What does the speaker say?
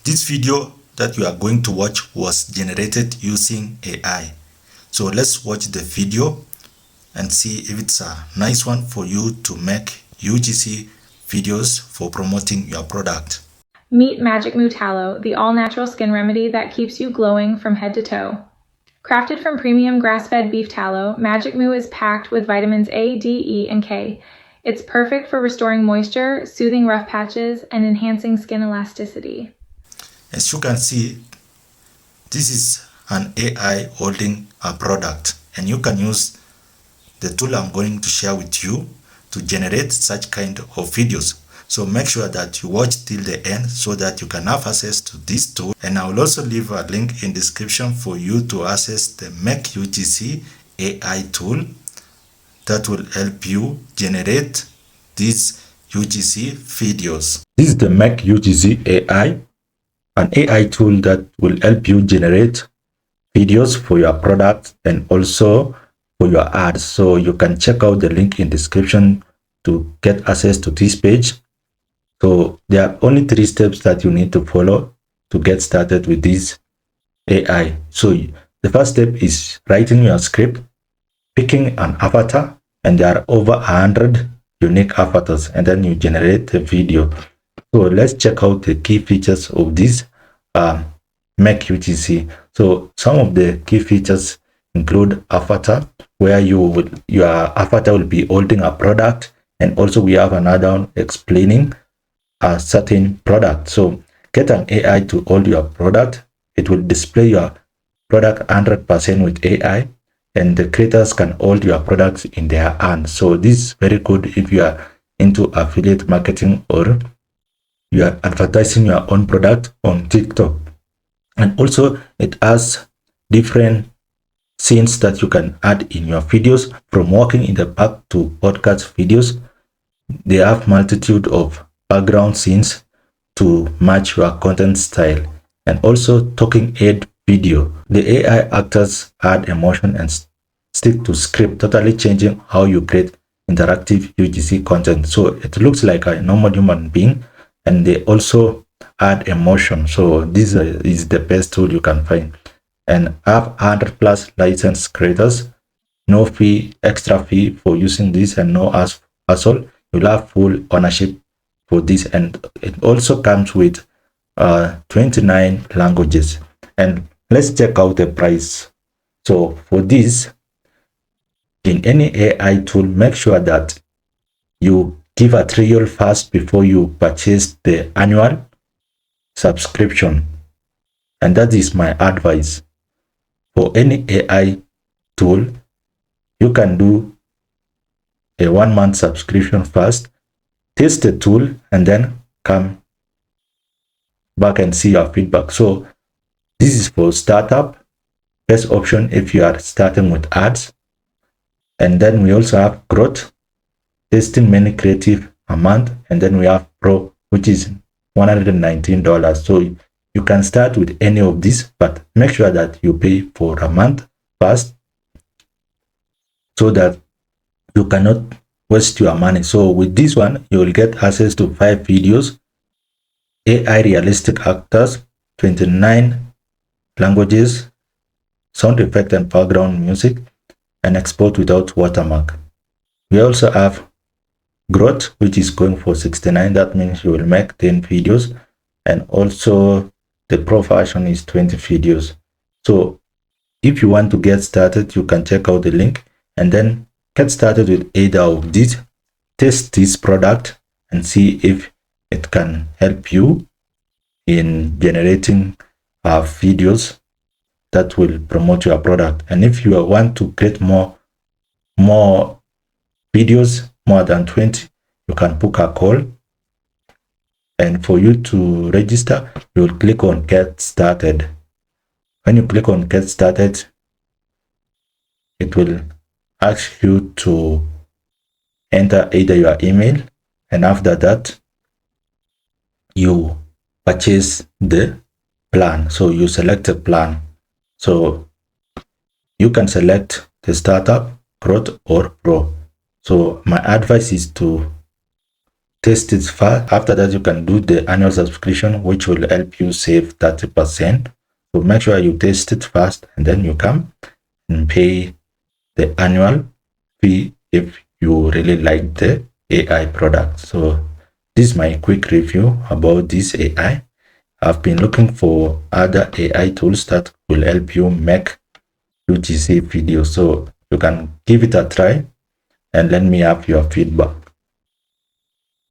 This video that you are going to watch was generated using AI. So let's watch the video and see if it's a nice one for you to make UGC videos for promoting your product. Meet Magic Moo Tallow, the all-natural skin remedy that keeps you glowing from head to toe. Crafted from premium grass-fed beef tallow, Magic Moo is packed with vitamins A, D, E, and K. It's perfect for restoring moisture, soothing rough patches, and enhancing skin elasticity. As you can see, this is an AI holding a product, and you can use the tool I'm going to share with you to generate such kind of videos. So make sure that you watch till the end so that you can have access to this tool. And I will also leave a link in description for you to access the MakeUGC AI tool that will help you generate these UGC videos. This is the MakeUGC AI, an AI tool that will help you generate videos for your product and also for your ads. So you can check out the link in description to get access to this page. So there are only 3 steps that you need to follow to get started with this AI. So the first step is writing your script, picking an avatar, and there are over 100 unique avatars, and then you generate a video. So let's check out the key features of this MakeUGC. So some of the key features include avatar, where your avatar will be holding a product, and also we have another one explaining a certain product. So get an AI to hold your product. It will display your product 100% with AI, and the creators can hold your products in their hands. So this is very good if you are into affiliate marketing or you are advertising your own product on TikTok. And also it has different scenes that you can add in your videos, from walking in the park to podcast videos. They have multitude of background scenes to match your content style, and also talking head video. The AI actors add emotion and stick to script, totally changing how you create interactive UGC content. So it looks like a normal human being, and they also add emotion. So this is the best tool you can find, and have 100+ licensed creators. No fee, extra fee for using this, and no hassle. You'll have full ownership for this, and it also comes with 29 languages. And let's check out the price. So for this, in any AI tool, make sure that you give a trial first before you purchase the annual subscription, and that is my advice. For any AI tool, you can do a 1-month subscription first, test the tool, and then come back and see your feedback. So this is for startup, best option if you are starting with ads. And then we also have growth, testing many creative a month, and then we have pro, which is $119. So you can start with any of these, but make sure that you pay for a month first so that you cannot waste your money. So with this one, you will get access to 5 videos, AI realistic actors, 29 languages, sound effect and background music, and export without watermark. We also have growth, which is going for $69. That means you will make 10 videos, and also the pro version is 20 videos. So if you want to get started, you can check out the link and then get started with either of these. Test this product and see if it can help you in generating videos that will promote your product. And if you want to create more videos, more than 20, you can book a call, and for you to register, you will click on get started. When you click on get started, it will ask you to enter either your email, and after that you purchase the plan. So you select a plan. So you can select the startup, growth, or pro. So my advice is to test it first. After that, you can do the annual subscription, which will help you save 30%. So make sure you test it first, and then you come and pay the annual fee if you really like the AI product. So this is my quick review about this AI. I've been looking for other AI tools that will help you make UGC videos. So you can give it a try and let me have your feedback.